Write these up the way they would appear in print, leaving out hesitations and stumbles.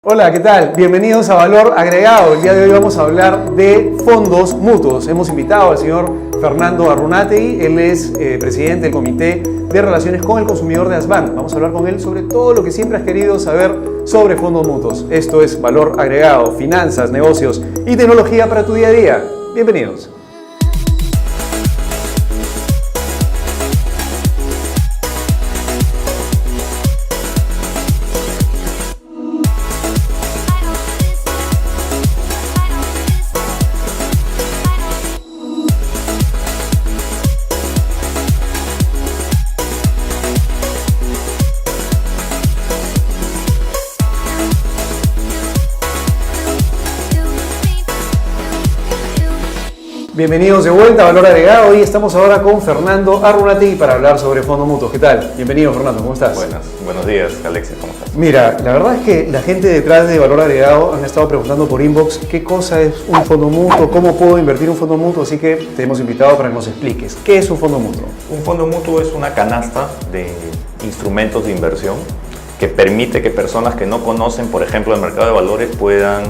Hola, ¿qué tal? Bienvenidos a Valor Agregado. El día de hoy vamos a hablar de fondos mutuos. Hemos invitado al señor Fernando Arrunategui. Él es presidente del Comité de Relaciones con el Consumidor de Asbank. Vamos a hablar con él sobre todo lo que siempre has querido saber sobre fondos mutuos. Esto es Valor Agregado, finanzas, negocios y tecnología para tu día a día. Bienvenidos. Bienvenidos de vuelta a Valor Agregado. Hoy estamos ahora con Fernando Arrunategui para hablar sobre fondos mutuos. ¿Qué tal? Bienvenido, Fernando. ¿Cómo estás? Buenos días, Alexis. ¿Cómo estás? Mira, la verdad es que la gente detrás de Valor Agregado han estado preguntando por inbox qué cosa es un fondo mutuo, cómo puedo invertir un fondo mutuo, así que te hemos invitado para que nos expliques. ¿Qué es un fondo mutuo? Un fondo mutuo es una canasta de instrumentos de inversión que permite que personas que no conocen, por ejemplo, el mercado de valores puedan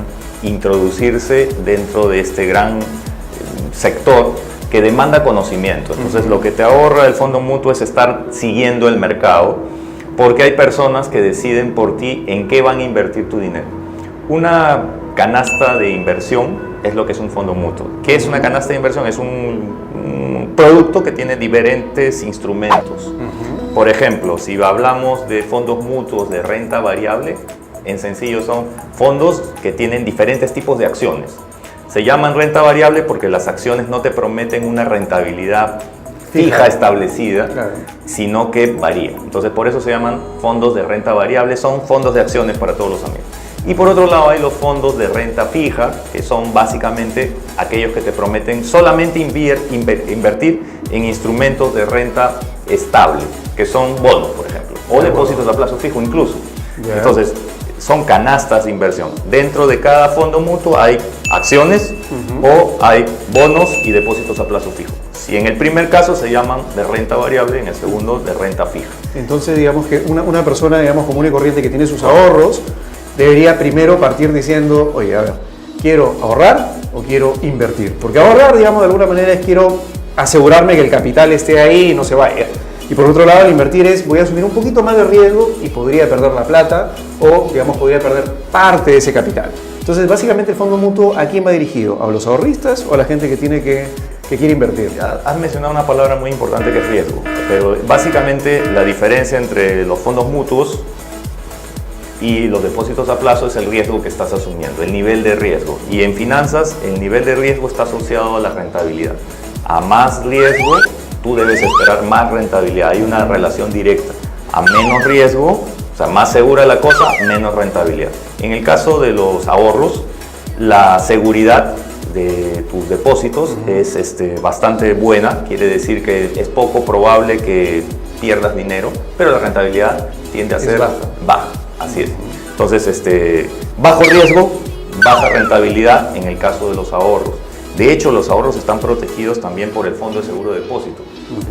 introducirse dentro de este gran sector que demanda conocimiento. Entonces, lo que te ahorra el fondo mutuo es estar siguiendo el mercado, porque hay personas que deciden por ti en qué van a invertir tu dinero. Una canasta de inversión es lo que es un fondo mutuo. ¿Qué es una canasta de inversión? Es un producto que tiene diferentes instrumentos. Por ejemplo, si hablamos de fondos mutuos de renta variable, en sencillo son fondos que tienen diferentes tipos de acciones. Se llaman renta variable porque las acciones no te prometen una rentabilidad fija establecida, claro, sino que varía. Entonces, por eso se llaman fondos de renta variable, son fondos de acciones para todos los amigos. Y por otro lado hay los fondos de renta fija, que son básicamente aquellos que te prometen solamente invertir en instrumentos de renta estable, que son bonos, por ejemplo, o depósitos a plazo fijo incluso. Entonces, son canastas de inversión. Dentro de cada fondo mutuo hay acciones o hay bonos y depósitos a plazo fijo. Si en el primer caso se llaman de renta variable, en el segundo de renta fija. Entonces, digamos que una persona, digamos, común y corriente que tiene sus ahorros debería primero partir diciendo, oye, a ver, ¿quiero ahorrar o quiero invertir? Porque ahorrar, digamos, de alguna manera es quiero asegurarme que el capital esté ahí y no se vaya. Y por otro lado, el invertir es, voy a asumir un poquito más de riesgo y podría perder la plata o, digamos, podría perder parte de ese capital. Entonces, básicamente el fondo mutuo, ¿a quién va dirigido? ¿A los ahorristas o a la gente que quiere invertir? Has mencionado una palabra muy importante que es riesgo, pero básicamente la diferencia entre los fondos mutuos y los depósitos a plazo es el riesgo que estás asumiendo, el nivel de riesgo. Y en finanzas, el nivel de riesgo está asociado a la rentabilidad. A más riesgo, tú debes esperar más rentabilidad. Hay una relación directa. A menos riesgo, o sea, más segura la cosa, menos rentabilidad. En el caso de los ahorros, la seguridad de tus depósitos es bastante buena. Quiere decir que es poco probable que pierdas dinero, pero la rentabilidad tiende a ser baja. Así es. Entonces, bajo riesgo, baja rentabilidad en el caso de los ahorros. De hecho, los ahorros están protegidos también por el Fondo de Seguro de Depósito.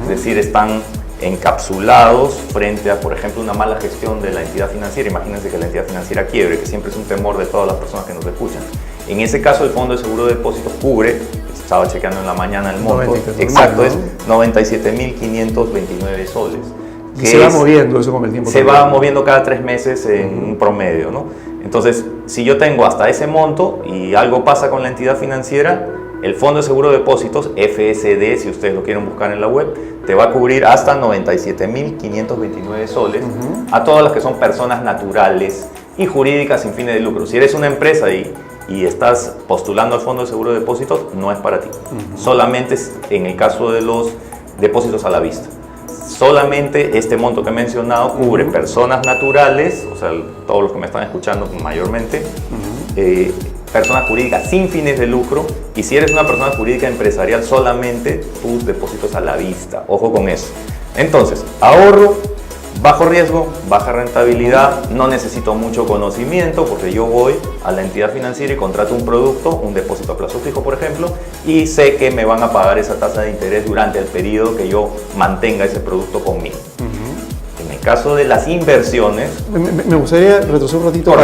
Es decir, están encapsulados frente a, por ejemplo, una mala gestión de la entidad financiera. Imagínense que la entidad financiera quiebre, que siempre es un temor de todas las personas que nos escuchan. En ese caso, el Fondo de Seguro de Depósito cubre, estaba chequeando en la mañana el monto, exacto, es 97.529 soles. Y se va moviendo eso con el tiempo. Se va moviendo cada 3 meses en un promedio, ¿no? Entonces, si yo tengo hasta ese monto y algo pasa con la entidad financiera, el Fondo de Seguro de Depósitos, FSD, si ustedes lo quieren buscar en la web, te va a cubrir hasta 97.529 soles a todas las que son personas naturales y jurídicas sin fines de lucro. Si eres una empresa y estás postulando al Fondo de Seguro de Depósitos, no es para ti. Solamente es en el caso de los depósitos a la vista. Solamente este monto que he mencionado cubre personas naturales, o sea, todos los que me están escuchando mayormente, personas jurídicas sin fines de lucro, y si eres una persona jurídica empresarial, solamente tus depósitos a la vista. Ojo con eso. Entonces, ahorro, bajo riesgo, baja rentabilidad, no necesito mucho conocimiento porque yo voy a la entidad financiera y contrato un producto, un depósito a plazo fijo, por ejemplo, y sé que me van a pagar esa tasa de interés durante el periodo que yo mantenga ese producto conmigo. En el caso de las inversiones... Me gustaría retroceder un ratito,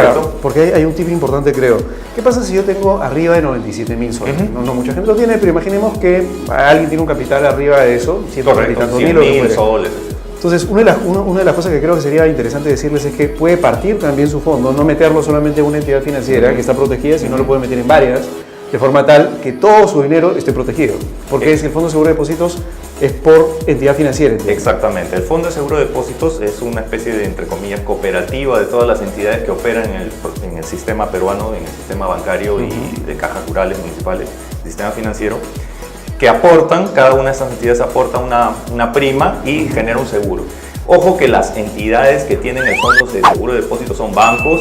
porque hay un tip importante, creo. ¿Qué pasa si yo tengo arriba de 97.000 soles? No mucha gente lo tiene, pero imaginemos que alguien tiene un capital arriba de eso, 100.000 soles. Entonces, una de las cosas que creo que sería interesante decirles es que puede partir también su fondo, no meterlo solamente en una entidad financiera que está protegida, sino lo puede meter en varias, de forma tal que todo su dinero esté protegido. Porque el Fondo de Seguro de Depósitos es por entidad financiera. Exactamente. El Fondo de Seguro de Depósitos es una especie de, entre comillas, cooperativa de todas las entidades que operan en el sistema peruano, en el sistema bancario y de cajas rurales, municipales, sistema financiero, que aportan, cada una de esas entidades aporta una prima y genera un seguro. Ojo que las entidades que tienen el Fondo de Seguro de Depósitos son bancos,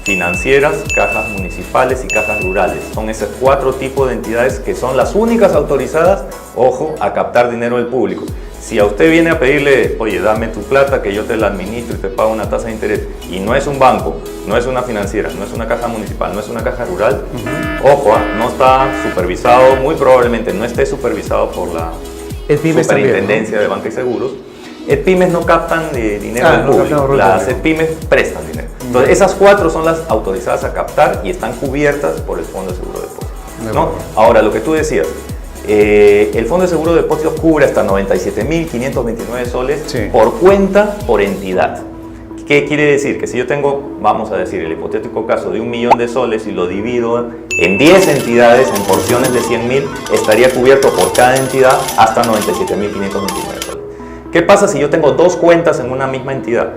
financieras, cajas municipales y cajas rurales. Son esos 4 tipos de entidades que son las únicas autorizadas, ojo, a captar dinero del público. Si a usted viene a pedirle, oye, dame tu plata que yo te la administro y te pago una tasa de interés, y no es un banco, no es una financiera, no es una caja municipal, no es una caja rural, ojo, no está supervisado, muy probablemente no esté supervisado por la Superintendencia de Banca y Seguros. EDPYMES no captan dinero del público, las EDPYMES prestan dinero. Entonces, esas 4 son las autorizadas a captar y están cubiertas por el Fondo de Seguro de Depósitos, ¿no? Ahora, lo que tú decías, el Fondo de Seguro de Depósitos cubre hasta 97.529 soles por cuenta, por entidad. ¿Qué quiere decir? Que si yo tengo, vamos a decir, el hipotético caso de 1.000.000 de soles y lo divido en 10 entidades, en porciones de 100.000, estaría cubierto por cada entidad hasta 97.529 soles. ¿Qué pasa si yo tengo 2 cuentas en una misma entidad?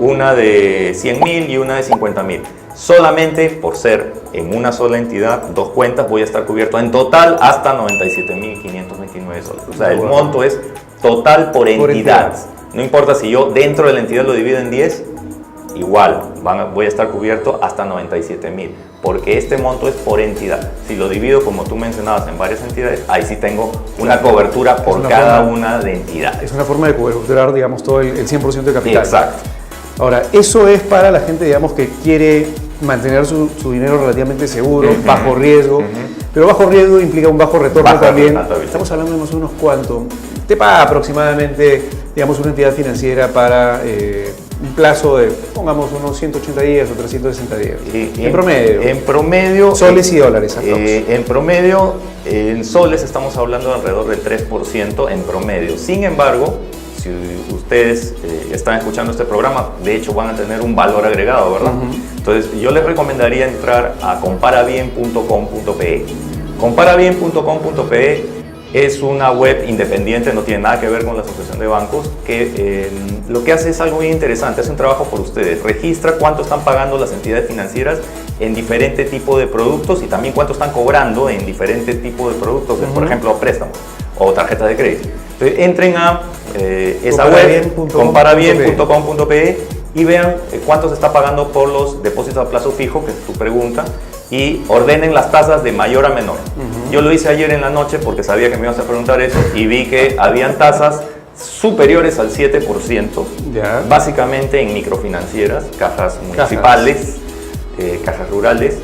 Una de 100.000 y una de 50.000. Solamente por ser en una sola entidad, 2 cuentas, voy a estar cubierto en total hasta 97.529 soles. O sea, el monto es total por entidad. No importa si yo dentro de la entidad lo divido en 10, igual voy a estar cubierto hasta 97.000, porque este monto es por entidad. Si lo divido, como tú mencionabas, en varias entidades, ahí sí tengo una cobertura por cada una de entidades. Es una forma de coberturar, digamos, todo el 100% de capital. Exacto. Ahora, eso es para la gente, digamos, que quiere mantener su dinero relativamente seguro, bajo riesgo, pero bajo riesgo implica un bajo retorno también. Estamos hablando de más o menos cuánto te paga aproximadamente, digamos, una entidad financiera para un plazo de, pongamos, unos 180 días o 360 días. En promedio. En promedio. Soles y dólares. En promedio, en soles estamos hablando de alrededor del 3% en promedio. Sin embargo, si ustedes están escuchando este programa, de hecho van a tener un valor agregado, ¿verdad? Entonces, yo les recomendaría entrar a comparabien.com.pe. Comparabien.com.pe es una web independiente, no tiene nada que ver con la Asociación de Bancos, que lo que hace es algo muy interesante, hace un trabajo por ustedes, registra cuánto están pagando las entidades financieras en diferentes tipos de productos y también cuánto están cobrando en diferentes tipos de productos, por ejemplo, préstamos o tarjetas de crédito. Entonces, entren a esa web, comparabien.com.pe, y vean cuánto se está pagando por los depósitos a plazo fijo, que es tu pregunta, y ordenen las tasas de mayor a menor. Yo lo hice ayer en la noche porque sabía que me ibas a preguntar eso y vi que habían tasas superiores al 7%, básicamente en microfinancieras, cajas municipales, cajas rurales.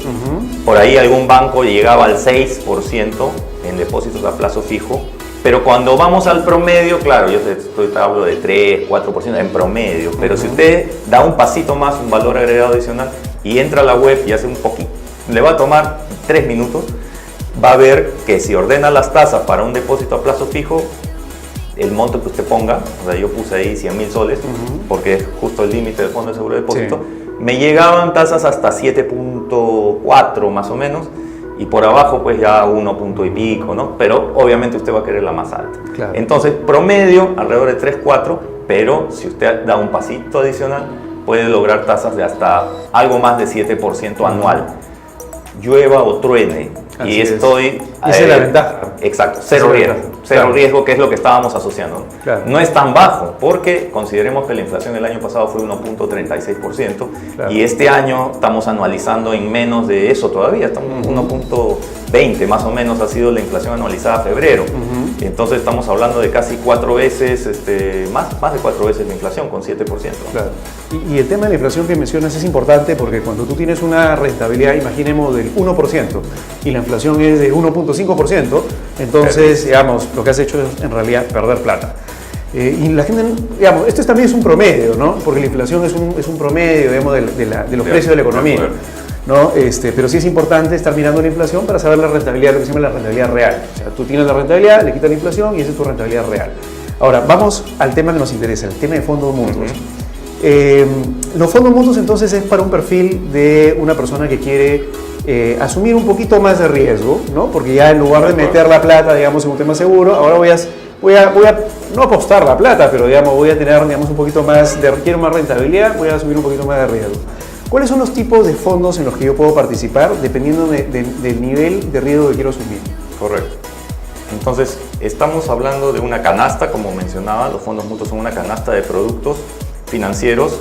Por ahí algún banco llegaba al 6% en depósitos a plazo fijo. Pero cuando vamos al promedio, claro, yo te hablo de 3, 4% en promedio, pero si usted da un pasito más, un valor agregado adicional, y entra a la web y hace un poquito, le va a tomar 3 minutos, va a ver que si ordena las tasas para un depósito a plazo fijo, el monto que usted ponga, o sea, yo puse ahí 100.000 soles, porque es justo el límite del Fondo de Seguro de Depósito, me llegaban tasas hasta 7.4 más o menos, y por abajo pues ya 1 punto y pico, ¿no? Pero obviamente usted va a querer la más alta. Claro. Entonces, promedio alrededor de 3, 4, pero si usted da un pasito adicional, puede lograr tasas de hasta algo más de 7% anual. Llueva o truene. Así y estoy... Esa es la ventaja. Exacto, cero riesgo. Cero riesgo, que es lo que estábamos asociando. Claro. No es tan bajo, porque consideremos que la inflación el año pasado fue 1.36%, y este año estamos anualizando en menos de eso todavía, estamos 1.20 más o menos ha sido la inflación anualizada a febrero. Entonces estamos hablando de casi 4 veces, más de 4 veces la inflación, con 7%. Claro. Y el tema de la inflación que mencionas es importante porque cuando tú tienes una rentabilidad, imaginemos, del 1% y la inflación es de 1.5%, entonces, digamos, lo que has hecho es en realidad perder plata. Y la gente, digamos, esto también es un promedio, ¿no? Porque la inflación es un promedio, digamos, de los precios de la economía, ¿no? Pero sí es importante estar mirando la inflación para saber la rentabilidad, lo que se llama la rentabilidad real. O sea, tú tienes la rentabilidad, le quitas la inflación y esa es tu rentabilidad real. Ahora, vamos al tema que nos interesa, el tema de fondos mutuos. Los fondos mutuos entonces es para un perfil de una persona que quiere asumir un poquito más de riesgo, ¿no? Porque ya en lugar de meter la plata, digamos, en un tema seguro, ahora voy a no apostar la plata, pero digamos, voy a tener, digamos, un poquito más quiero más rentabilidad, voy a asumir un poquito más de riesgo. ¿Cuáles son los tipos de fondos en los que yo puedo participar dependiendo del nivel de riesgo que quiero asumir? Correcto. Entonces, estamos hablando de una canasta, como mencionaba, los fondos mutuos son una canasta de productos financieros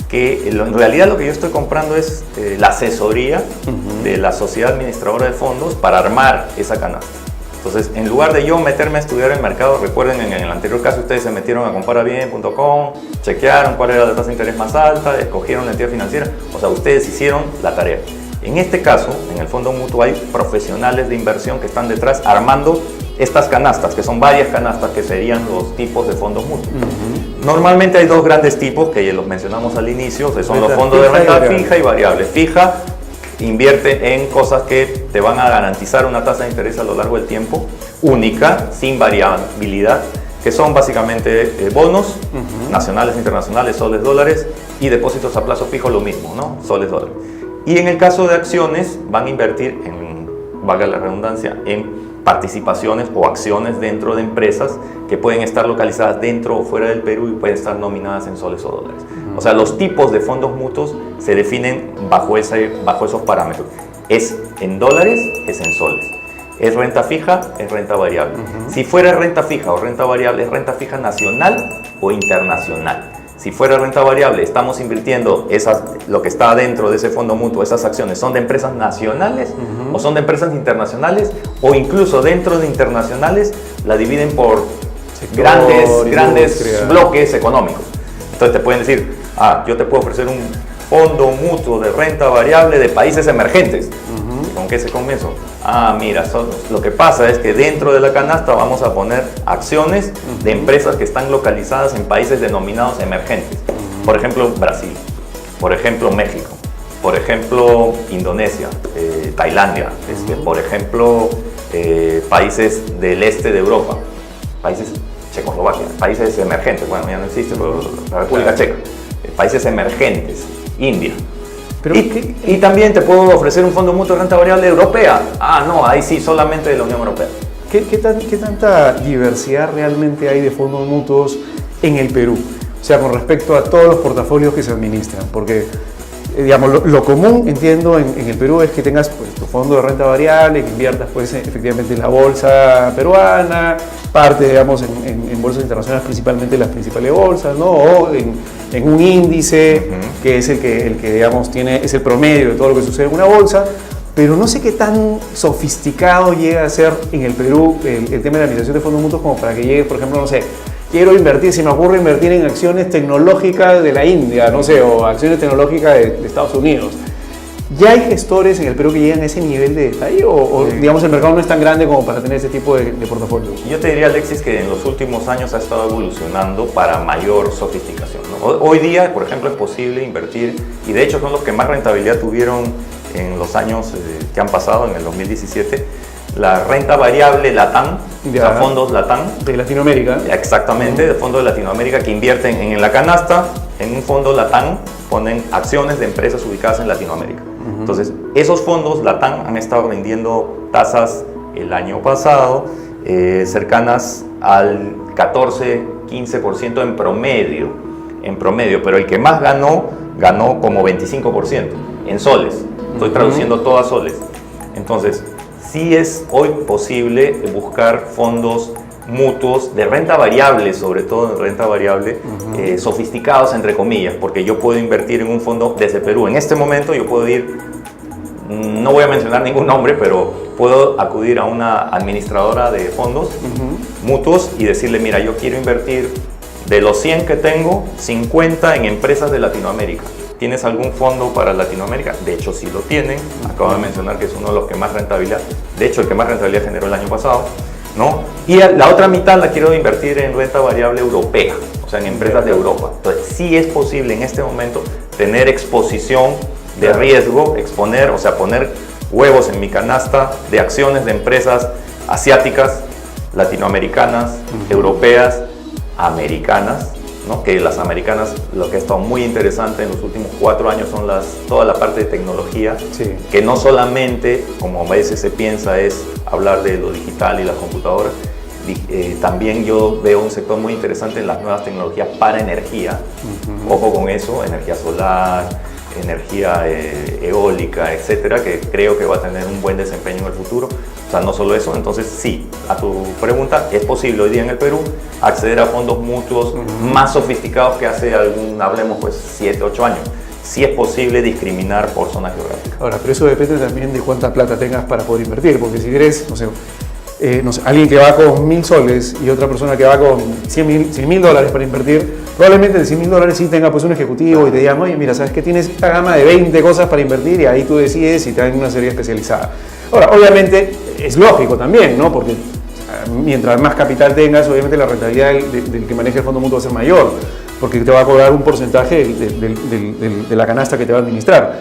que en realidad lo que yo estoy comprando es la asesoría de la sociedad administradora de fondos para armar esa canasta. Entonces, en lugar de yo meterme a estudiar el mercado, recuerden, en el anterior caso ustedes se metieron a comparabien.com, chequearon cuál era la tasa de interés más alta, escogieron la entidad financiera, o sea, ustedes hicieron la tarea. En este caso, en el fondo mutuo hay profesionales de inversión que están detrás armando estas canastas, que son varias canastas que serían los tipos de fondos mutuos. Normalmente hay dos grandes tipos que los mencionamos al inicio, que son los fondos de renta fija y variable. Fija invierte en cosas que te van a garantizar una tasa de interés a lo largo del tiempo, única, sin variabilidad, que son básicamente bonos nacionales, internacionales, soles, dólares, y depósitos a plazo fijo lo mismo, ¿no? Soles, dólares. Y en el caso de acciones, van a invertir valga la redundancia, en participaciones o acciones dentro de empresas que pueden estar localizadas dentro o fuera del Perú y pueden estar nominadas en soles o dólares. O sea, los tipos de fondos mutuos se definen bajo esos parámetros. Es en dólares, es en soles. Es renta fija, es renta variable. Si fuera renta fija o renta variable, es renta fija nacional o internacional. Si fuera renta variable, estamos invirtiendo lo que está dentro de ese fondo mutuo, esas acciones, ¿son de empresas nacionales o son de empresas internacionales? O incluso dentro de internacionales la dividen por grandes bloques económicos. Entonces te pueden decir, yo te puedo ofrecer un fondo mutuo de renta variable de países emergentes. ¿Con qué se convenzo? Mira, lo que pasa es que dentro de la canasta vamos a poner acciones de empresas que están localizadas en países denominados emergentes. Por ejemplo, Brasil, por ejemplo, México, por ejemplo, Indonesia, Tailandia, por ejemplo, países del este de Europa, países Checoslovaquia, países emergentes, bueno, ya no existe, pero la República Checa, países emergentes, India. Y también te puedo ofrecer un fondo mutuo de renta variable europea. No, ahí sí, solamente de la Unión Europea. ¿Qué tanta diversidad realmente hay de fondos mutuos en el Perú? O sea, con respecto a todos los portafolios que se administran. Porque, digamos, lo común, entiendo, en el Perú es que tengas pues, tu fondo de renta variable, que inviertas pues, efectivamente en la bolsa peruana, parte, digamos, en bolsas internacionales, principalmente las principales bolsas, ¿no? O en un índice que es el que digamos, es el promedio de todo lo que sucede en una bolsa, pero no sé qué tan sofisticado llega a ser en el Perú el tema de la administración de fondos mutuos como para que llegue, por ejemplo, no sé, quiero invertir, se me ocurre invertir en acciones tecnológicas de la India, no sé, o acciones tecnológicas de Estados Unidos. ¿Ya hay gestores en el Perú que llegan a ese nivel de detalle o digamos el mercado no es tan grande como para tener ese tipo de portafolios? Yo te diría, Alexis, que en los últimos años ha estado evolucionando para mayor sofisticación, ¿no? Hoy día, por ejemplo, es posible invertir, y de hecho son los que más rentabilidad tuvieron en los años que han pasado, en el 2017, la renta variable LATAM, o sea, fondos LATAM. De Latinoamérica. Exactamente, de fondos de Latinoamérica que invierten en la canasta, en un fondo LATAM, ponen acciones de empresas ubicadas en Latinoamérica. Entonces, esos fondos LATAM han estado vendiendo tasas el año pasado cercanas al 14-15% en promedio, pero el que más ganó como 25% en soles. Estoy traduciendo todo a soles. Entonces, sí es hoy posible buscar fondos mutuos de renta variable, sobre todo de renta variable, sofisticados entre comillas, porque yo puedo invertir en un fondo desde Perú. En este momento yo puedo ir, no voy a mencionar ningún nombre, pero puedo acudir a una administradora de fondos mutuos y decirle, mira, yo quiero invertir de los 100 que tengo, 50 en empresas de Latinoamérica. ¿Tienes algún fondo para Latinoamérica? De hecho, sí lo tienen. Acabo de mencionar que es uno de los que más rentabilidad, de hecho, el que más rentabilidad generó el año pasado. ¿no? Y la otra mitad la quiero invertir en renta variable europea, o sea, en empresas de Europa. Entonces, sí es posible en este momento tener exposición de riesgo, exponer, o sea, poner huevos en mi canasta de acciones de empresas asiáticas, latinoamericanas, europeas, americanas, ¿no? Que las americanas, lo que ha estado muy interesante en los últimos 4 años son toda la parte de tecnología, Sí. que no solamente, como a veces se piensa, es hablar de lo digital y las computadoras. También yo veo un sector muy interesante en las nuevas tecnologías para energía. Ojo con eso, energía solar, energía eólica, etcétera, que creo que va a tener un buen desempeño en el futuro. O sea, no solo eso. Entonces, sí, a tu pregunta, es posible hoy día en el Perú acceder a fondos mutuos más sofisticados que hace hablemos pues 7, 8 años. Sí es posible discriminar por zona geográfica. Ahora, pero eso depende también de cuánta plata tengas para poder invertir, porque si eres, no sé, alguien que va con 1.000 soles y otra persona que va con 100.000 dólares para invertir, probablemente de 100.000 dólares sí tenga pues un ejecutivo y te digan, oye, mira, sabes que tienes esta gama de 20 cosas para invertir y ahí tú decides y te dan una serie especializada. Ahora, obviamente es lógico también, ¿no? Porque mientras más capital tengas, obviamente la rentabilidad del que maneja el fondo mutuo va a ser mayor, porque te va a cobrar un porcentaje de la canasta que te va a administrar.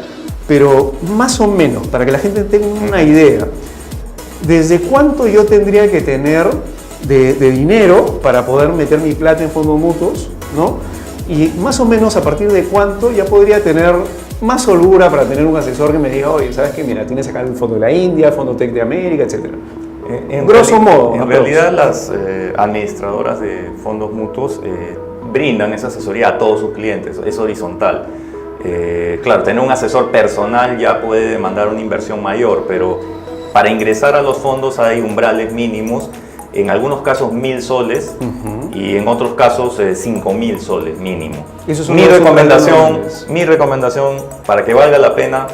Pero más o menos, para que la gente tenga una idea, ¿desde cuánto yo tendría que tener de dinero para poder meter mi plata en fondos mutuos, ¿no? Y más o menos a partir de cuánto ya podría tener más holgura para tener un asesor que me diga, oye, ¿sabes qué? Mira, tienes acá el fondo de la India, el fondo Tech de América, etc. Grosso modo. En realidad las administradoras de fondos mutuos brindan esa asesoría a todos sus clientes, es horizontal. Claro, tener un asesor personal ya puede demandar una inversión mayor, pero para ingresar a los fondos hay umbrales mínimos, en algunos casos 1.000 soles y en otros casos 5.000 soles mínimo. Mi recomendación para que valga la pena,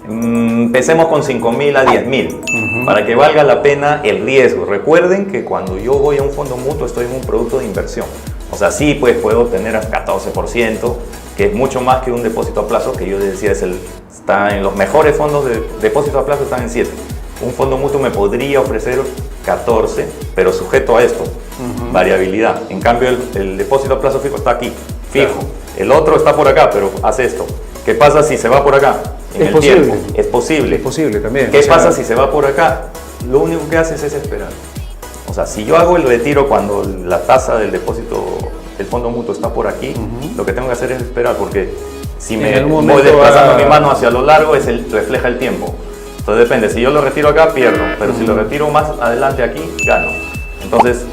empecemos con 5.000 a 10.000 para que valga la pena el riesgo. Recuerden que cuando yo voy a un fondo mutuo estoy en un producto de inversión. O sea, sí, pues puedo obtener hasta 14%, que es mucho más que un depósito a plazo, que yo decía está en los mejores fondos de depósito a plazo, están en 7. Un fondo mutuo me podría ofrecer 14, pero sujeto a esto, variabilidad. En cambio, el depósito a plazo fijo está aquí, fijo. Claro. El otro está por acá, pero hace esto. ¿Qué pasa si se va por acá? En el tiempo. Es posible. Es posible también. ¿Qué pasa si se va por acá? Lo único que haces es esperar. O sea, si yo hago el retiro cuando la tasa del depósito del fondo mutuo está por aquí, lo que tengo que hacer es esperar, porque si me voy desplazando mi mano hacia lo largo, refleja el tiempo. Entonces depende, si yo lo retiro acá, pierdo, pero si lo retiro más adelante aquí, gano. Entonces,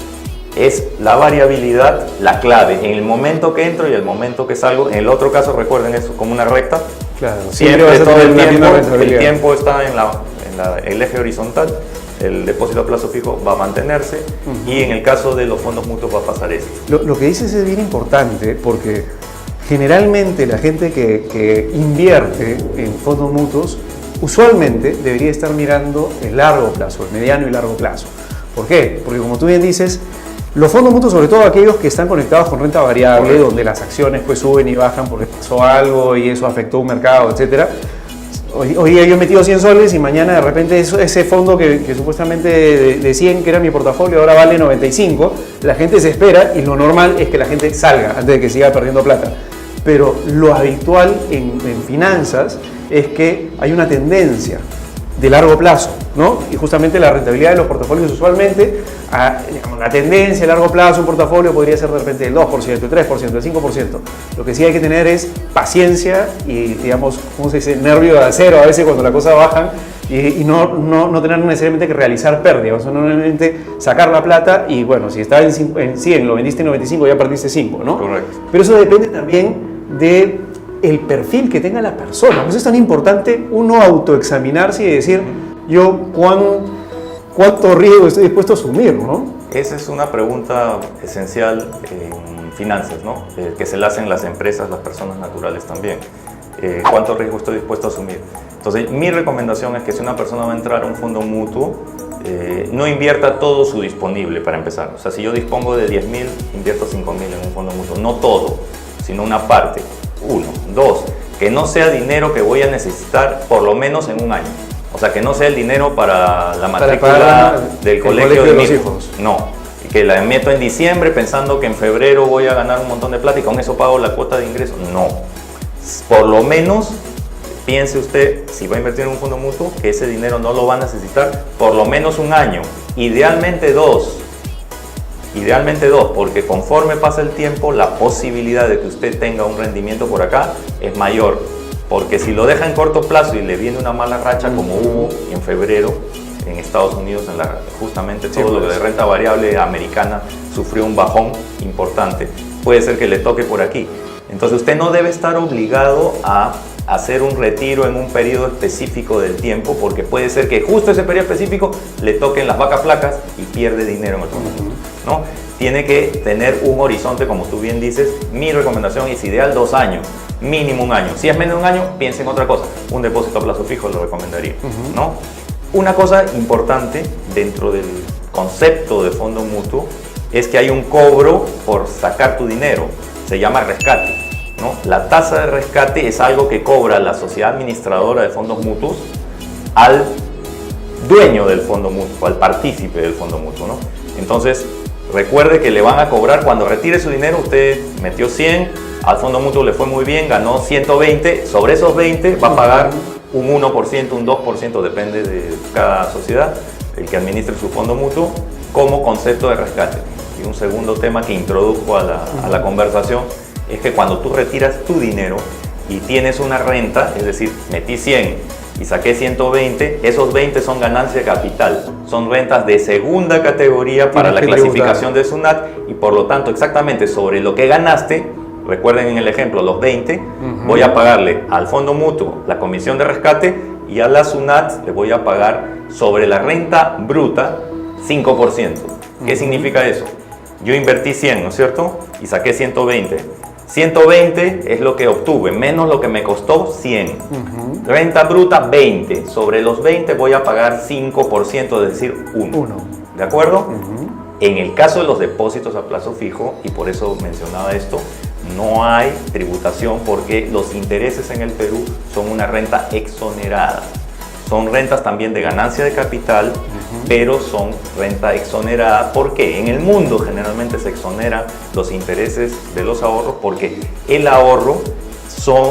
es la variabilidad la clave, en el momento que entro y el momento que salgo. En el otro caso, recuerden eso, como una recta. Claro, siempre todo el tiempo está en el eje horizontal, el depósito a plazo fijo va a mantenerse y en el caso de los fondos mutuos va a pasar esto. Lo que dices es bien importante porque generalmente la gente que invierte en fondos mutuos usualmente debería estar mirando el largo plazo, el mediano y largo plazo. ¿Por qué? Porque como tú bien dices, los fondos mutuos, sobre todo aquellos que están conectados con renta variable, donde las acciones pues suben y bajan porque pasó algo y eso afectó un mercado, etc. Hoy día yo he metido 100 soles y mañana de repente ese fondo que supuestamente de 100 que era mi portafolio ahora vale 95, la gente se espera y lo normal es que la gente salga antes de que siga perdiendo plata. Pero lo habitual en finanzas es que hay una tendencia de largo plazo, ¿no? Y justamente la rentabilidad de los portafolios usualmente, la tendencia a largo plazo, un portafolio podría ser de repente el 2%, el 3%, el 5%. Lo que sí hay que tener es paciencia y, digamos, ¿cómo se dice? Nervio de acero a veces cuando la cosa bajan y no tener necesariamente que realizar pérdidas, o sea, no necesariamente sacar la plata y bueno, si está en 100, lo vendiste en 95, ya perdiste 5, ¿no? Correcto. Pero eso depende también de el perfil que tenga la persona. Por eso es tan importante uno autoexaminarse y decir, yo cuánto riesgo estoy dispuesto a asumir, ¿no? Esa es una pregunta esencial en finanzas, ¿no? Que se la hacen las empresas, las personas naturales también. ¿Cuánto riesgo estoy dispuesto a asumir? Entonces, mi recomendación es que si una persona va a entrar a un fondo mutuo, no invierta todo su disponible para empezar. O sea, si yo dispongo de 10.000, invierto 5.000 en un fondo mutuo. No todo, sino una parte. 1. 2. Que no sea dinero que voy a necesitar por lo menos en un año. O sea, que no sea el dinero para la Para matrícula pagar del el colegio de mi los hijo. hijos. No, que la meto en diciembre pensando que en febrero voy a ganar un montón de plata y con eso pago la cuota de ingreso. No. Por lo menos piense usted, si va a invertir en un fondo mutuo, que ese dinero no lo va a necesitar por lo menos un año, idealmente dos. Idealmente dos, porque conforme pasa el tiempo, la posibilidad de que usted tenga un rendimiento por acá es mayor. Porque si lo deja en corto plazo y le viene una mala racha, como hubo en febrero en Estados Unidos, justamente todo lo de renta variable americana sufrió un bajón importante, puede ser que le toque por aquí. Entonces usted no debe estar obligado a hacer un retiro en un periodo específico del tiempo, porque puede ser que justo ese periodo específico le toquen las vacas flacas y pierde dinero en el fondo, ¿no? Tiene que tener un horizonte, como tú bien dices. Mi recomendación es ideal 2 años, mínimo un año. Si es menos de un año, piense en otra cosa. Un depósito a plazo fijo lo recomendaría, ¿no? Una cosa importante dentro del concepto de fondo mutuo es que hay un cobro por sacar tu dinero. Se llama rescate, ¿no? La tasa de rescate es algo que cobra la sociedad administradora de fondos mutuos al dueño del fondo mutuo, al partícipe del fondo mutuo, ¿no? Entonces, recuerde que le van a cobrar cuando retire su dinero. Usted metió 100, al fondo mutuo le fue muy bien, ganó 120, sobre esos 20 va a pagar un 1%, un 2%, depende de cada sociedad, el que administre su fondo mutuo, como concepto de rescate. Y un segundo tema que introdujo a la conversación es que cuando tú retiras tu dinero y tienes una renta, es decir, metí 100 y saqué 120, esos 20 son ganancia de capital, son rentas de segunda categoría para la clasificación de SUNAT, y por lo tanto exactamente sobre lo que ganaste, recuerden en el ejemplo los 20, voy a pagarle al fondo mutuo la comisión de rescate y a la SUNAT le voy a pagar sobre la renta bruta 5%. ¿Qué significa eso? Yo invertí 100, ¿no es cierto? Y saqué 120. 120 es lo que obtuve, menos lo que me costó 100. Renta bruta 20. Sobre los 20 voy a pagar 5%, es decir, 1. ¿De acuerdo? En el caso de los depósitos a plazo fijo, y por eso mencionaba esto, no hay tributación porque los intereses en el Perú son una renta exonerada. Son rentas también de ganancia de capital, pero son renta exonerada. ¿Por qué? En el mundo generalmente se exoneran los intereses de los ahorros porque el ahorro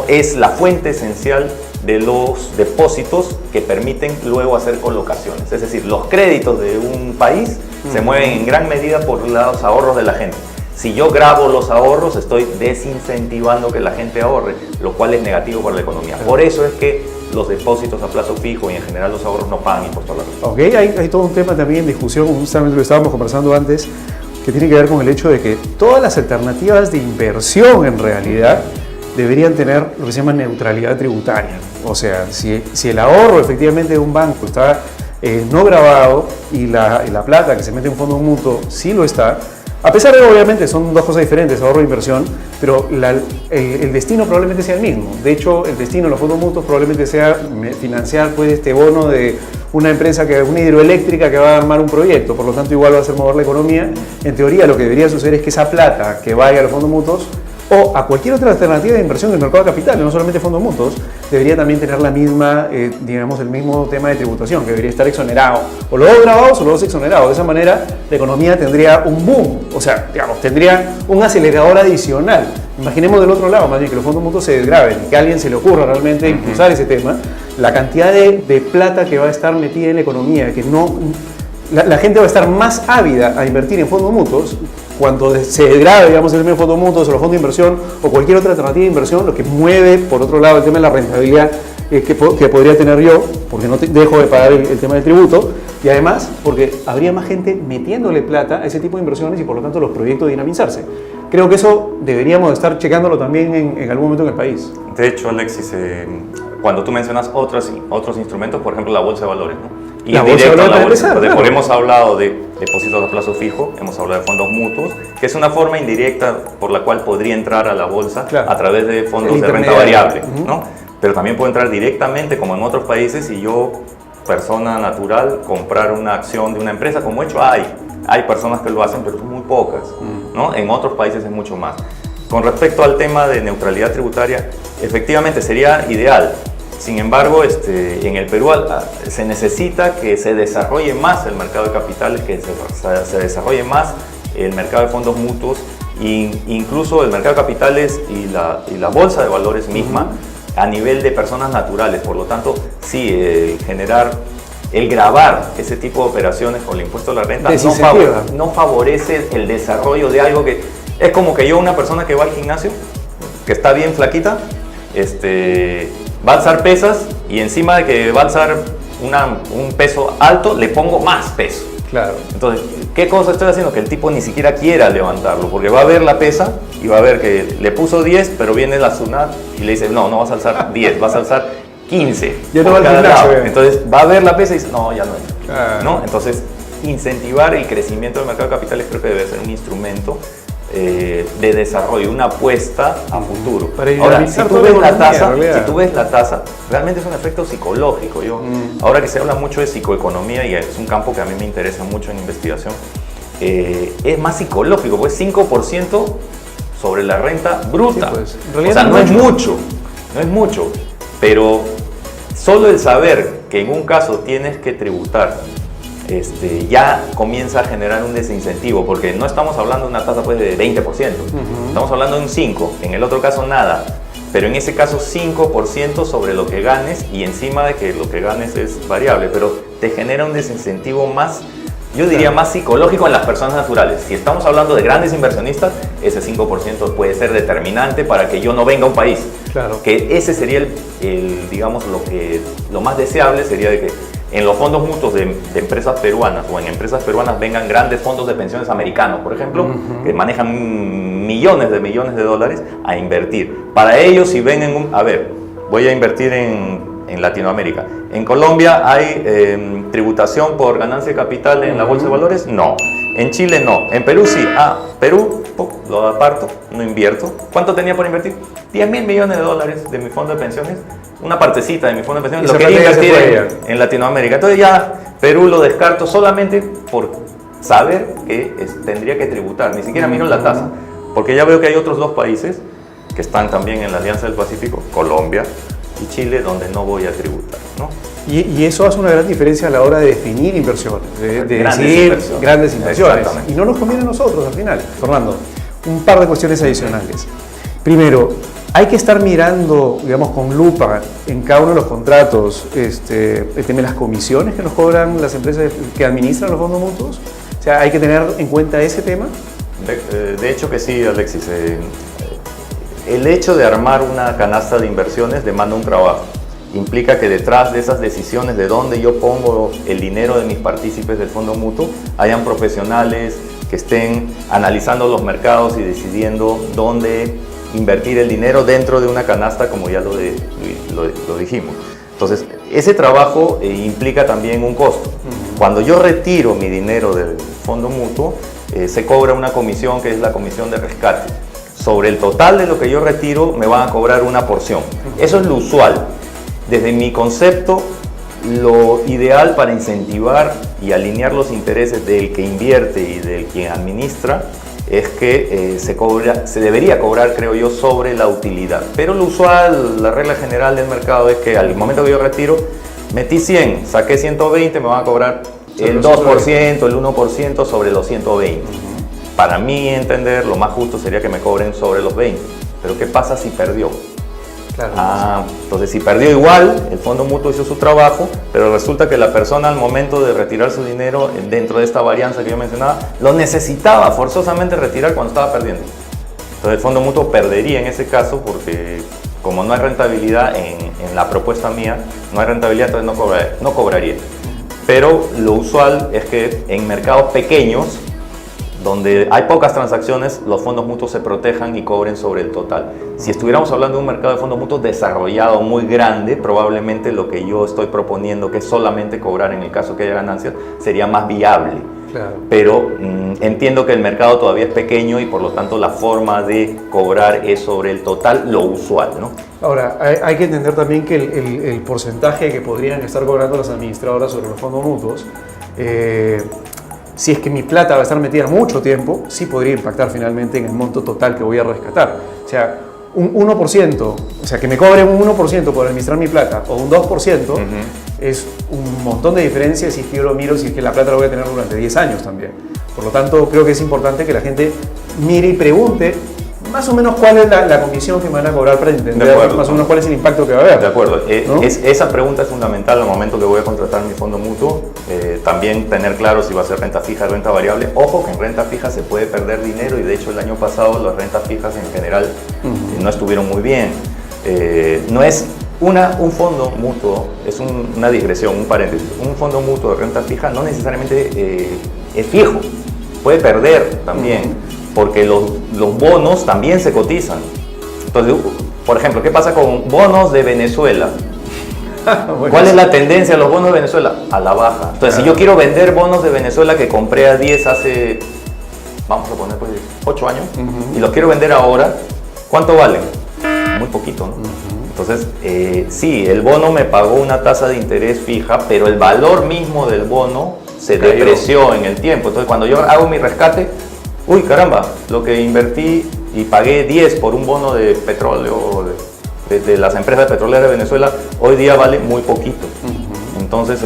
es la fuente esencial de los depósitos que permiten luego hacer colocaciones. Es decir, los créditos de un país se mueven en gran medida por los ahorros de la gente. Si yo grabo los ahorros, estoy desincentivando que la gente ahorre, lo cual es negativo para la economía. Por eso es que los depósitos a plazo fijo y en general los ahorros no pagan impuesto a la renta. Ok, hay todo un tema también en discusión, justamente lo estábamos conversando antes, que tiene que ver con el hecho de que todas las alternativas de inversión en realidad deberían tener lo que se llama neutralidad tributaria. O sea, si el ahorro efectivamente de un banco está no grabado y la plata que se mete en un fondo mutuo sí lo está, a pesar de que obviamente son dos cosas diferentes, ahorro e inversión, pero el destino probablemente sea el mismo. De hecho, el destino de los fondos mutuos probablemente sea financiar pues, este bono de una empresa, una hidroeléctrica que va a armar un proyecto, por lo tanto igual va a hacer mover la economía. En teoría lo que debería suceder es que esa plata que vaya a los fondos mutuos o a cualquier otra alternativa de inversión del mercado de capitales, no solamente fondos mutuos, debería también tener la misma, digamos, el mismo tema de tributación, que debería estar exonerado, o los dos grabados o los dos exonerados. De esa manera, la economía tendría un boom, o sea, digamos, tendría un acelerador adicional. Imaginemos del otro lado, más bien, que los fondos mutuos se desgraven y que a alguien se le ocurra realmente impulsar ese tema, la cantidad de plata que va a estar metida en la economía, que no... La gente va a estar más ávida a invertir en fondos mutuos cuando se degrade, digamos, el tema de fondos mutuos o los fondos de inversión o cualquier otra alternativa de inversión, lo que mueve, por otro lado, el tema de la rentabilidad que podría tener yo, porque no dejo de pagar el tema del tributo, y además porque habría más gente metiéndole plata a ese tipo de inversiones y por lo tanto los proyectos dinamizarse. Creo que eso deberíamos estar checándolo también en algún momento en el país. De hecho, Alexis, cuando tú mencionas otros instrumentos, por ejemplo, la bolsa de valores, ¿no? Y la bolsa de valores para empezar, claro. Hemos hablado de depósitos a plazo fijo, hemos hablado de fondos mutuos, que es una forma indirecta por la cual podría entrar a la bolsa, claro, a través de fondos de renta variable, ¿no? Pero también puede entrar directamente, como en otros países, si yo, persona natural, comprar una acción de una empresa, como hecho hay personas que lo hacen, pero son muy pocas, ¿no? En otros países es mucho más. Con respecto al tema de neutralidad tributaria, efectivamente sería ideal. Sin embargo, en el Perú se necesita que se desarrolle más el mercado de capitales, que se desarrolle más el mercado de fondos mutuos, incluso el mercado de capitales y la bolsa de valores misma a nivel de personas naturales. Por lo tanto, sí, el gravar ese tipo de operaciones con el impuesto a la renta no favorece el desarrollo de algo que es como que yo, una persona que va al gimnasio, que está bien flaquita, va a alzar pesas y encima de que va a alzar un peso alto, le pongo más peso. Claro. Entonces, ¿qué cosa estoy haciendo? Que el tipo ni siquiera quiera levantarlo, porque va a ver la pesa y va a ver que le puso 10, pero viene la SUNAT y le dice, no vas a alzar 10, vas a alzar 15. Ya no va al gimnasio. Entonces, va a ver la pesa y dice, no, ya no es. ¿No? Entonces, incentivar el crecimiento del mercado de capitales creo que debe ser un instrumento de desarrollo, una apuesta a futuro. Ahora, si tú ves la tasa, realmente es un efecto psicológico. Ahora que se habla mucho de psicoeconomía, y es un campo que a mí me interesa mucho en investigación, es más psicológico, pues 5% sobre la renta bruta. Sí, pues, o sea, no es mucho, pero solo el saber que en un caso tienes que tributar ya comienza a generar un desincentivo, porque no estamos hablando de una tasa pues de 20%, estamos hablando de un 5%, en el otro caso nada, pero en ese caso 5% sobre lo que ganes, y encima de que lo que ganes es variable, pero te genera un desincentivo más, yo diría más psicológico en las personas naturales. Si estamos hablando de grandes inversionistas, ese 5% puede ser determinante para que yo no venga a un país. Claro. Que ese sería digamos, lo más deseable sería de que en los fondos mutuos de empresas peruanas o en empresas peruanas vengan grandes fondos de pensiones americanos, por ejemplo, que manejan millones de dólares a invertir. Para ellos, si ven voy a invertir en Latinoamérica. ¿En Colombia hay tributación por ganancia de capital en la bolsa de valores? No. En Chile no. En Perú sí. Perú, lo aparto, no invierto. ¿Cuánto tenía por invertir? 10.000 millones de dólares de mi fondo de pensiones. Una partecita de mi fondo de pensiones lo quería invertir en Latinoamérica. Entonces ya Perú lo descarto solamente por saber que tendría que tributar. Ni siquiera miro la tasa. Porque ya veo que hay otros dos países que están también en la Alianza del Pacífico, Colombia y Chile, donde no voy a tributar, ¿no? Y eso hace una gran diferencia a la hora de definir inversiones, de decidir grandes inversiones. Y no nos conviene a nosotros al final. Fernando, un par de cuestiones adicionales. Primero, hay que estar mirando, digamos, con lupa en cada uno de los contratos el tema de las comisiones que nos cobran las empresas que administran los fondos mutuos. O sea, hay que tener en cuenta ese tema. De hecho que sí, Alexis. El hecho de armar una canasta de inversiones demanda un trabajo. Implica que detrás de esas decisiones de dónde yo pongo el dinero de mis partícipes del fondo mutuo, hayan profesionales que estén analizando los mercados y decidiendo dónde invertir el dinero dentro de una canasta, como ya lo dijimos. Entonces, ese trabajo implica también un costo. Cuando yo retiro mi dinero del fondo mutuo, se cobra una comisión que es la comisión de rescate. Sobre el total de lo que yo retiro me van a cobrar una porción. Eso es lo usual. Desde mi concepto, lo ideal para incentivar y alinear los intereses del que invierte y del que administra es que se debería cobrar, creo yo, sobre la utilidad. Pero lo usual, la regla general del mercado es que al momento que yo retiro, metí 100, saqué 120, me van a cobrar el 2%, el 1% sobre los 120. Para mí entender, lo más justo sería que me cobren sobre los 20. Pero ¿qué pasa si perdió? Claro, entonces si perdió igual, el fondo mutuo hizo su trabajo, pero resulta que la persona al momento de retirar su dinero dentro de esta varianza que yo mencionaba, lo necesitaba forzosamente retirar cuando estaba perdiendo. Entonces el fondo mutuo perdería en ese caso porque como no hay rentabilidad en la propuesta mía, no hay rentabilidad, entonces no cobraría. Pero lo usual es que en mercados pequeños, donde hay pocas transacciones, los fondos mutuos se protejan y cobren sobre el total. Si estuviéramos hablando de un mercado de fondos mutuos desarrollado muy grande, probablemente lo que yo estoy proponiendo, que es solamente cobrar en el caso que haya ganancias, sería más viable. Claro. Pero entiendo que el mercado todavía es pequeño y por lo tanto la forma de cobrar es sobre el total, lo usual, ¿no? Ahora, hay que entender también que el porcentaje que podrían estar cobrando las administradoras sobre los fondos mutuos, si es que mi plata va a estar metida mucho tiempo, sí podría impactar finalmente en el monto total que voy a rescatar. O sea, un 1%, o sea, que me cobren un 1% por administrar mi plata o un 2%, es un montón de diferencia si es que yo lo miro, si es que la plata la voy a tener durante 10 años también. Por lo tanto, creo que es importante que la gente mire y pregunte más o menos cuál es la comisión que me van a cobrar para entender más o menos cuál es el impacto que va a haber. De acuerdo. ¿No? Esa pregunta es fundamental al momento que voy a contratar mi fondo mutuo. También tener claro si va a ser renta fija o renta variable. Ojo que en renta fija se puede perder dinero y de hecho el año pasado las rentas fijas en general no estuvieron muy bien. No es un fondo mutuo, es una digresión, un paréntesis. Un fondo mutuo de renta fija no necesariamente es fijo, puede perder también, porque los bonos también se cotizan. Entonces, por ejemplo, ¿qué pasa con bonos de Venezuela? Bueno, ¿cuál es la tendencia de los bonos de Venezuela? A la baja. Entonces, si yo quiero vender bonos de Venezuela que compré a 10 hace, vamos a poner pues 8 años, y los quiero vender ahora, ¿cuánto valen? Muy poquito, ¿no? Entonces, sí, el bono me pagó una tasa de interés fija, pero el valor mismo del bono se depreció en el tiempo. Entonces, cuando yo hago mi rescate, uy, caramba, lo que invertí y pagué 10 por un bono de petróleo de las empresas petroleras de Venezuela, hoy día vale muy poquito. Entonces,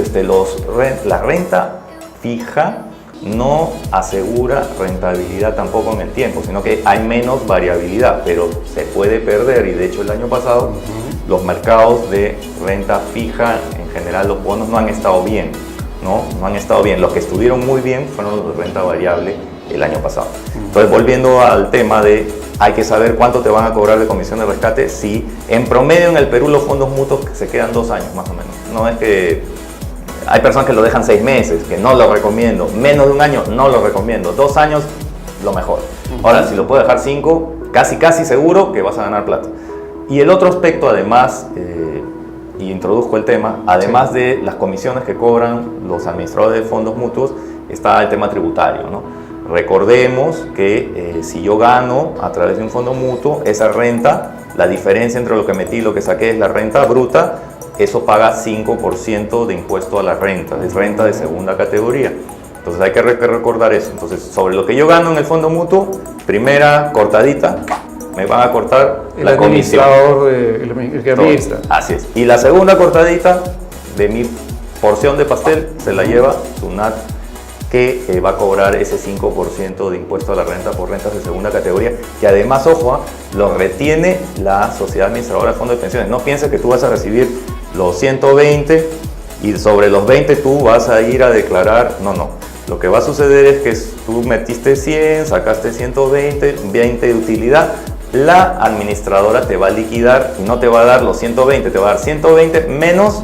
la renta fija no asegura rentabilidad tampoco en el tiempo, sino que hay menos variabilidad, pero se puede perder. Y de hecho el año pasado los mercados de renta fija, en general los bonos no han estado bien, no han estado bien. Los que estuvieron muy bien fueron los de renta variable el año pasado. Entonces, volviendo al tema de hay que saber cuánto te van a cobrar de comisión de rescate, sí, en promedio en el Perú los fondos mutuos se quedan 2 años más o menos. No es que hay personas que lo dejan 6 meses, que no lo recomiendo. Menos de 1 año, no lo recomiendo. 2 años, lo mejor. Ahora, si lo puedes dejar 5, casi seguro que vas a ganar plata. Y el otro aspecto, además, y introduzco el tema, además de las comisiones que cobran los administradores de fondos mutuos, está el tema tributario, ¿no? Recordemos que si yo gano a través de un fondo mutuo, esa renta, la diferencia entre lo que metí y lo que saqué es la renta bruta. Eso paga 5% de impuesto a la renta, es renta de segunda categoría. Entonces hay que recordar eso. Entonces, sobre lo que yo gano en el fondo mutuo, primera cortadita, me van a cortar la comisión. El que administra. Así es. Y la segunda cortadita de mi porción de pastel se la lleva SUNAT, que va a cobrar ese 5% de impuesto a la renta por rentas de segunda categoría, que además, ojo, lo retiene la sociedad administradora de fondos de pensiones. No pienses que tú vas a recibir los 120 y sobre los 20 tú vas a ir a declarar. No. Lo que va a suceder es que tú metiste 100, sacaste 120, 20 de utilidad, la administradora te va a liquidar y no te va a dar los 120, te va a dar 120 menos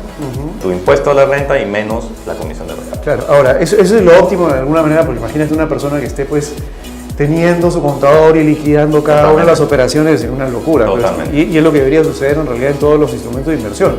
tu impuesto a la renta y menos la comisión de rescate. Claro, ahora, eso es lo óptimo de alguna manera, porque imagínate una persona que esté pues teniendo su contador y liquidando cada una de las operaciones en una locura. Pues, y es lo que debería suceder en realidad en todos los instrumentos de inversión.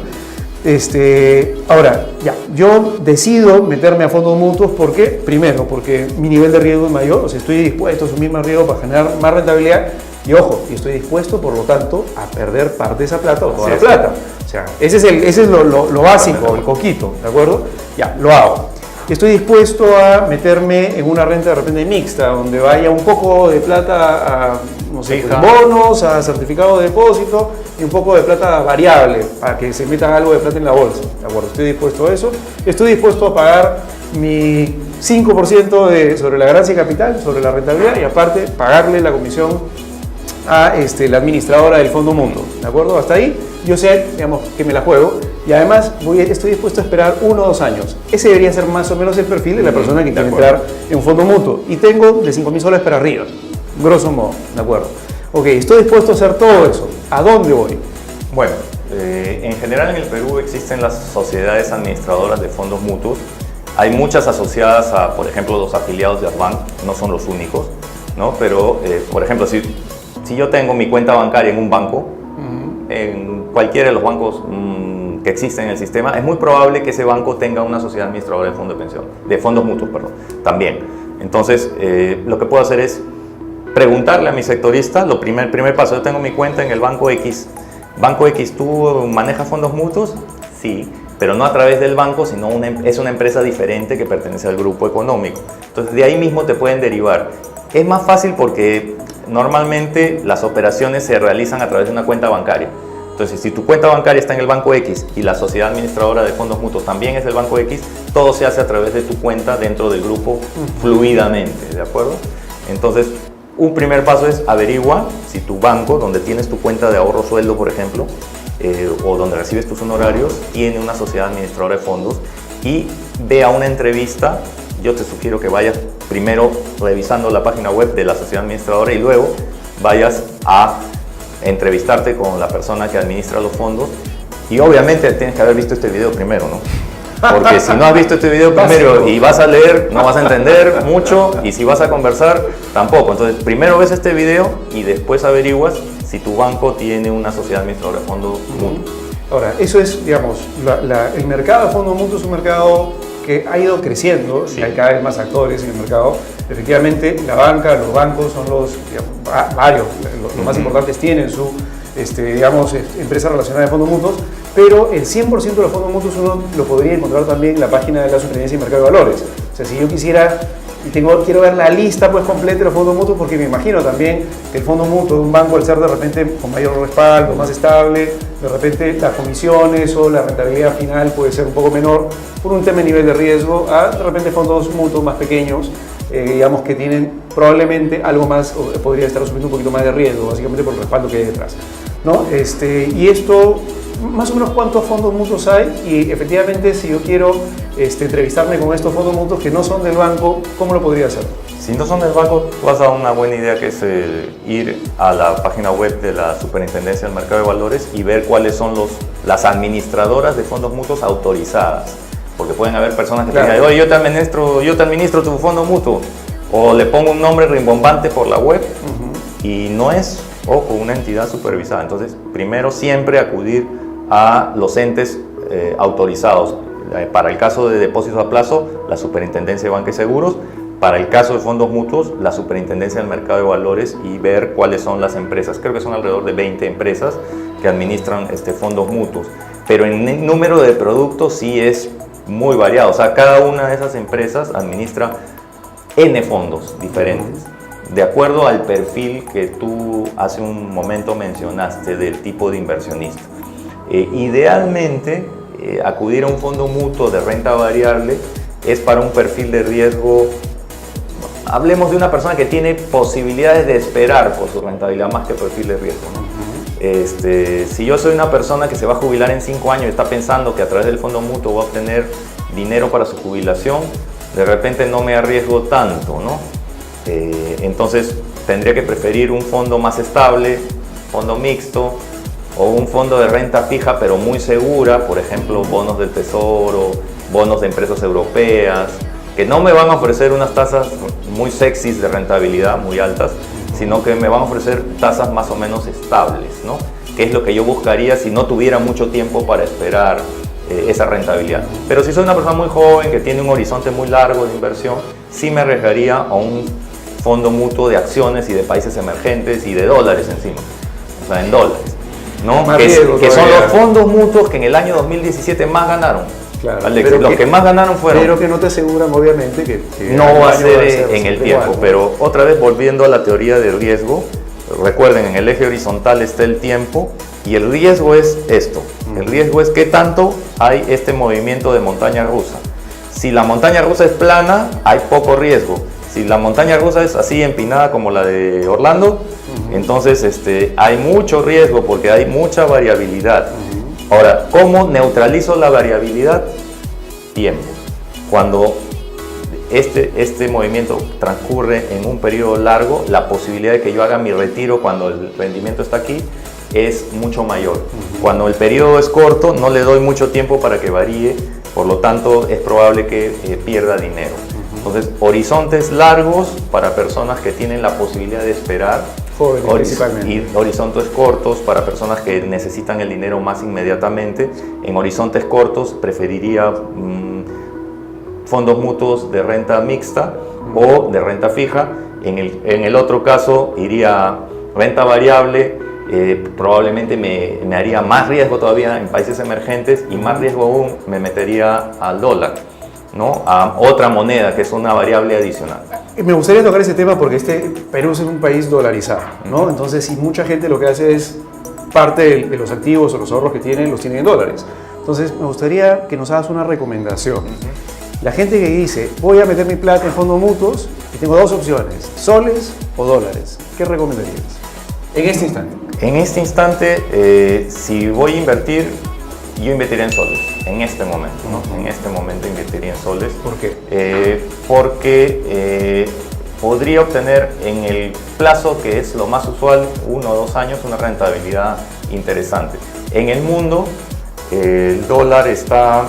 Ahora, ya, yo decido meterme a fondos mutuos porque, primero, porque mi nivel de riesgo es mayor, o sea, estoy dispuesto a asumir más riesgo para generar más rentabilidad y, ojo, y estoy dispuesto, por lo tanto, a perder parte de esa plata o toda la plata. O sea, ese es lo básico, el coquito, ¿de acuerdo? Ya, lo hago. Estoy dispuesto a meterme en una renta de repente mixta, donde vaya un poco de plata a, no sé, bonos, a certificado de depósito y un poco de plata variable, para que se meta algo de plata en la bolsa. ¿De acuerdo? Estoy dispuesto a eso. Estoy dispuesto a pagar mi 5% sobre la ganancia de capital, sobre la rentabilidad, y aparte pagarle la comisión a la administradora del fondo mutuo. ¿De acuerdo? Hasta ahí yo sé, digamos, que me la juego. Y además estoy dispuesto a esperar 1 o 2 años. Ese debería ser más o menos el perfil de la persona que quiere entrar en un fondo mutuo. Y tengo de 5.000 soles para arriba, grosso modo, ¿de acuerdo? Ok, estoy dispuesto a hacer todo eso. ¿A dónde voy? Bueno, en general en el Perú existen las sociedades administradoras de fondos mutuos. Hay muchas asociadas a, por ejemplo, los afiliados de Adbank, no son los únicos, ¿no? Pero, por ejemplo, si yo tengo mi cuenta bancaria en un banco, en cualquiera de los bancos que existen en el sistema, es muy probable que ese banco tenga una sociedad administradora de fondos de pensión, de fondos mutuos, perdón, también. Entonces, lo que puedo hacer es preguntarle a mi sectorista, primer paso, yo tengo mi cuenta en el Banco X. Banco X, ¿tú manejas fondos mutuos? Sí, pero no a través del banco, sino es una empresa diferente que pertenece al grupo económico. Entonces, de ahí mismo te pueden derivar. Es más fácil porque Normalmente las operaciones se realizan a través de una cuenta bancaria. Entonces, si tu cuenta bancaria está en el banco X y la sociedad administradora de fondos mutuos también es el banco X, todo se hace a través de tu cuenta dentro del grupo fluidamente, ¿de acuerdo? Entonces, un primer paso es averigua si tu banco, donde tienes tu cuenta de ahorro sueldo, por ejemplo, o donde recibes tus honorarios, tiene una sociedad administradora de fondos, y ve a una entrevista. Yo te sugiero que vayas primero revisando la página web de la sociedad administradora y luego vayas a entrevistarte con la persona que administra los fondos, y obviamente tienes que haber visto este video primero, ¿no? Porque si no has visto este video primero y vas a leer, no vas a entender mucho, y si vas a conversar, tampoco. Entonces, primero ves este video y después averiguas si tu banco tiene una sociedad administradora de fondos mutuos. Ahora, eso es, digamos, el mercado de fondos mutuos es un mercado que ha ido creciendo, Sí. hay cada vez más actores en el mercado. Efectivamente, la banca, los bancos son los, digamos, varios, los más importantes tienen su, digamos, empresa relacionada de fondos mutuos, pero el 100% de los fondos mutuos uno lo podría encontrar también en la página de la Superintendencia de Mercado de Valores. O sea, si yo quisiera, y quiero ver la lista pues completa de los fondos mutuos, porque me imagino también que el fondo mutuo de un banco, al ser de repente con mayor respaldo, más estable, de repente las comisiones o la rentabilidad final puede ser un poco menor por un tema de nivel de riesgo, a de repente fondos mutuos más pequeños, digamos, que tienen probablemente algo más, o podría estar asumiendo un poquito más de riesgo, básicamente por el respaldo que hay detrás, ¿no? Y esto, más o menos, ¿cuántos fondos mutuos hay? Y efectivamente, si yo quiero entrevistarme con estos fondos mutuos que no son del banco, ¿cómo lo podría hacer? Si no son del banco, tú vas a una buena idea, que es ir a la página web de la Superintendencia del Mercado de Valores y ver cuáles son las administradoras de fondos mutuos autorizadas. Porque pueden haber personas que te digan, oye, yo te administro tu fondo mutuo, o le pongo un nombre rimbombante por la web, y no es, ojo, una entidad supervisada. Entonces, primero siempre acudir a los entes autorizados. Para el caso de depósitos a plazo, la Superintendencia de Banca y Seguros. Para el caso de fondos mutuos, la Superintendencia del Mercado de Valores, y ver cuáles son las empresas. Creo que son alrededor de 20 empresas que administran fondos mutuos. Pero en el número de productos sí es muy variado. O sea, cada una de esas empresas administra N fondos diferentes, de acuerdo al perfil que tú hace un momento mencionaste del tipo de inversionista. Idealmente, acudir a un fondo mutuo de renta variable es para un perfil de riesgo. Hablemos de una persona que tiene posibilidades de esperar por su rentabilidad más que perfil de riesgo, ¿no? Si yo soy una persona que se va a jubilar en 5 años y está pensando que a través del fondo mutuo va a obtener dinero para su jubilación, de repente no me arriesgo tanto, ¿no? Entonces tendría que preferir un fondo más estable, fondo mixto, o un fondo de renta fija pero muy segura, por ejemplo bonos del Tesoro, bonos de empresas europeas, que no me van a ofrecer unas tasas muy sexys de rentabilidad, muy altas, sino que me van a ofrecer tasas más o menos estables, ¿no? Que es lo que yo buscaría si no tuviera mucho tiempo para esperar esa rentabilidad. Pero si soy una persona muy joven que tiene un horizonte muy largo de inversión, sí me arriesgaría a un fondo mutuo de acciones y de países emergentes y de dólares encima, o sea, en dólares, ¿no? Que son los fondos mutuos que en el año 2017 más ganaron. Claro, Alex, los que más ganaron fueron. Pero que no te aseguran, obviamente, que no va a ser en el tiempo. igual. Pero otra vez, volviendo a la teoría del riesgo, recuerden, en el eje horizontal está el tiempo, y el riesgo es esto. El riesgo es qué tanto hay este movimiento de montaña rusa. Si la montaña rusa es plana, hay poco riesgo. Si la montaña rusa es así empinada como la de Orlando, entonces hay mucho riesgo porque hay mucha variabilidad. Ahora, ¿cómo neutralizo la variabilidad? Tiempo. Cuando este movimiento transcurre en un periodo largo, la posibilidad de que yo haga mi retiro cuando el rendimiento está aquí es mucho mayor. Cuando el periodo es corto, no le doy mucho tiempo para que varíe, por lo tanto es probable que pierda dinero. Entonces, horizontes largos para personas que tienen la posibilidad de esperar, jóvenes principalmente, y horizontes cortos para personas que necesitan el dinero más inmediatamente. En horizontes cortos preferiría fondos mutuos de renta mixta o de renta fija. En el otro caso iría renta variable. Probablemente me haría más riesgo todavía en países emergentes, y más riesgo aún me metería al dólar, ¿no? A otra moneda que es una variable adicional. Me gustaría tocar ese tema porque Perú es un país dolarizado, ¿no? Entonces, y mucha gente lo que hace es parte de los activos o los ahorros que tienen, los tienen en dólares. Entonces, me gustaría que nos hagas una recomendación. La gente que dice, voy a meter mi plata en fondos mutuos y tengo dos opciones, soles o dólares, ¿qué recomendarías en este instante? En este instante, si voy a invertir, yo invertiría en soles, en este momento, ¿no? En este momento invertiría en soles. ¿Por qué? Porque podría obtener en el plazo que es lo más usual, 1 o 2 años, una rentabilidad interesante. En el mundo, el dólar está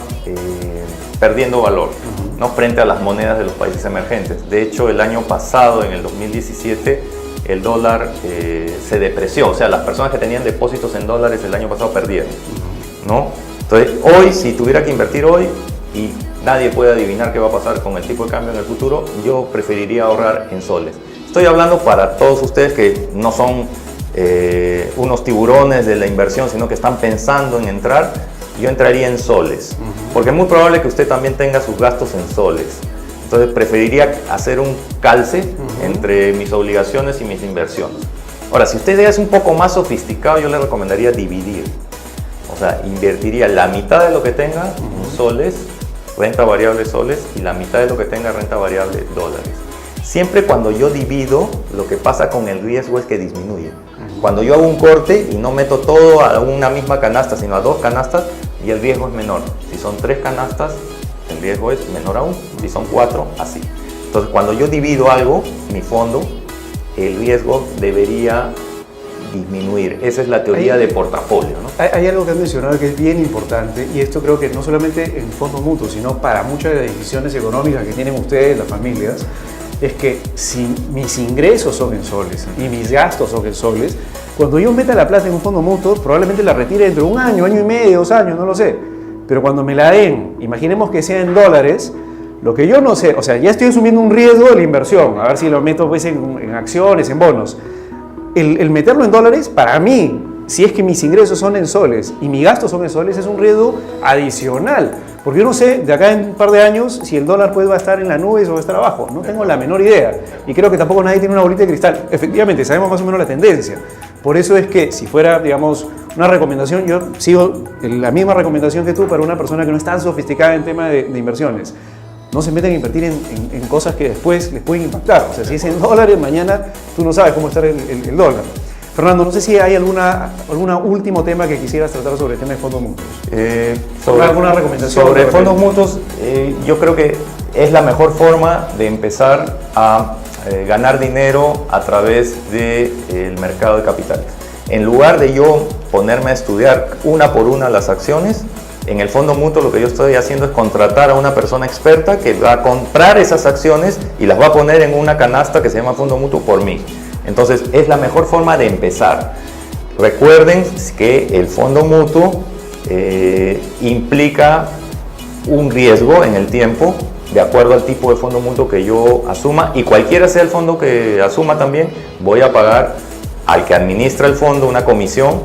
perdiendo valor, ¿no? Frente a las monedas de los países emergentes. De hecho, el año pasado, en el 2017, el dólar se depreció. O sea, las personas que tenían depósitos en dólares el año pasado perdieron, ¿no? Entonces, hoy, si tuviera que invertir hoy y nadie puede adivinar qué va a pasar con el tipo de cambio en el futuro, yo preferiría ahorrar en soles. Estoy hablando para todos ustedes que no son unos tiburones de la inversión, sino que están pensando en entrar. Yo entraría en soles, porque es muy probable que usted también tenga sus gastos en soles. Entonces preferiría hacer un calce entre mis obligaciones y mis inversiones. Ahora, si usted ya es un poco más sofisticado, yo le recomendaría dividir. O sea, invertiría la mitad de lo que tenga en soles, renta variable soles, y la mitad de lo que tenga renta variable dólares. Siempre cuando yo divido, lo que pasa con el riesgo es que disminuye. Cuando yo hago un corte y no meto todo a una misma canasta, sino a 2 canastas, y el riesgo es menor. Si son 3 canastas, el riesgo es menor aún. Si son 4, así. Entonces, cuando yo divido algo, mi fondo, el riesgo debería disminuir. Esa es la teoría de portafolio, ¿no? Hay algo que has mencionado que es bien importante, y esto creo que no solamente en fondos mutuos, sino para muchas de las decisiones económicas que tienen ustedes, las familias, es que si mis ingresos son en soles y mis gastos son en soles, cuando yo meta la plata en un fondo mutuo, probablemente la retire dentro de 1 año, año y medio, 2 años, no lo sé. Pero cuando me la den, imaginemos que sea en dólares, lo que yo no sé, o sea, ya estoy asumiendo un riesgo de la inversión, a ver si lo meto pues en acciones, en bonos. El meterlo en dólares, para mí, si es que mis ingresos son en soles y mis gastos son en soles, es un riesgo adicional. Porque yo no sé, de acá en un par de años, si el dólar va a estar en la nube o va a estar abajo. No tengo la menor idea. Y creo que tampoco nadie tiene una bolita de cristal. Efectivamente, sabemos más o menos la tendencia. Por eso es que si fuera, digamos, una recomendación, yo sigo la misma recomendación que tú para una persona que no es tan sofisticada en tema de inversiones. No se metan a invertir en cosas que después les pueden impactar. O sea, si es en dólares, mañana tú no sabes cómo está el dólar. Fernando, no sé si hay alguna último tema que quisieras tratar sobre el tema de fondos mutuos. ¿Alguna recomendación? Sobre fondos mutuos, yo creo que es la mejor forma de empezar a ganar dinero a través del mercado de capitales. En lugar de yo ponerme a estudiar una por una las acciones, en el fondo mutuo lo que yo estoy haciendo es contratar a una persona experta que va a comprar esas acciones y las va a poner en una canasta que se llama fondo mutuo por mí. Entonces es la mejor forma de empezar. Recuerden que el fondo mutuo implica un riesgo en el tiempo de acuerdo al tipo de fondo mutuo que yo asuma, y cualquiera sea el fondo que asuma también, voy a pagar al que administra el fondo una comisión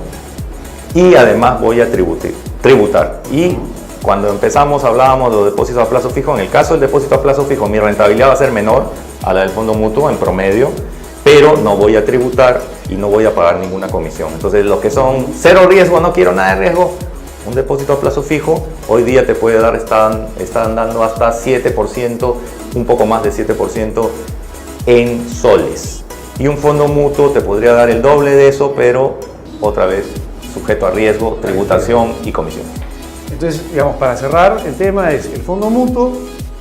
y además voy a tributar. Y cuando empezamos hablábamos de los depósitos a plazo fijo. En el caso del depósito a plazo fijo, mi rentabilidad va a ser menor a la del fondo mutuo en promedio, pero no voy a tributar y no voy a pagar ninguna comisión. Entonces, los que son cero riesgo, no quiero nada de riesgo, un depósito a plazo fijo, hoy día te puede dar, están dando hasta 7%, un poco más de 7% en soles. Y un fondo mutuo te podría dar el doble de eso, pero otra vez sujeto a riesgo, tributación y comisión. Entonces, digamos, para cerrar, el tema es el fondo mutuo,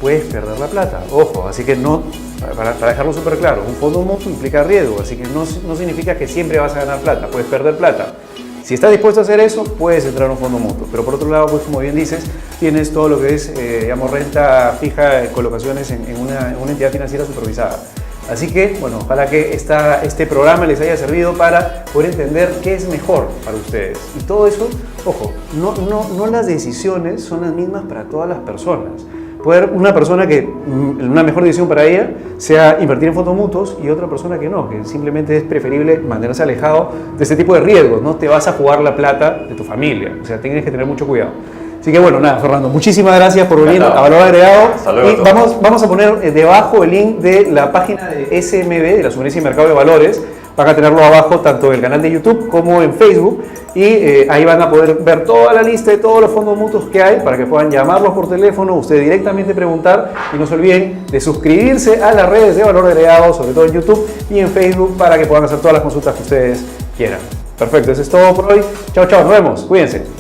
puedes perder la plata. Ojo, así que no, para dejarlo súper claro, un fondo mutuo implica riesgo, así que no significa que siempre vas a ganar plata, puedes perder plata. Si estás dispuesto a hacer eso, puedes entrar a un fondo mutuo. Pero por otro lado, pues como bien dices, tienes todo lo que es, digamos, renta fija, colocaciones en una entidad financiera supervisada. Así que, bueno, ojalá que este programa les haya servido para poder entender qué es mejor para ustedes. Y todo eso, ojo, no las decisiones son las mismas para todas las personas. Puede haber una persona que una mejor decisión para ella sea invertir en fondos mutuos y otra persona que no, que simplemente es preferible mantenerse alejado de este tipo de riesgos. No te vas a jugar la plata de tu familia, o sea, tienes que tener mucho cuidado. Así que bueno, nada, Fernando, muchísimas gracias por venir Encantado. a Valor Agregado. Hasta luego Y a todos. vamos a poner debajo el link de la página de SMB, de la Superintendencia de Mercado de Valores. Van a tenerlo abajo tanto en el canal de YouTube como en Facebook. Y ahí van a poder ver toda la lista de todos los fondos mutuos que hay para que puedan llamarlos por teléfono, ustedes directamente preguntar. Y no se olviden de suscribirse a las redes de Valor Agregado, sobre todo en YouTube y en Facebook, para que puedan hacer todas las consultas que ustedes quieran. Perfecto, eso es todo por hoy. Chao, chao, nos vemos. Cuídense.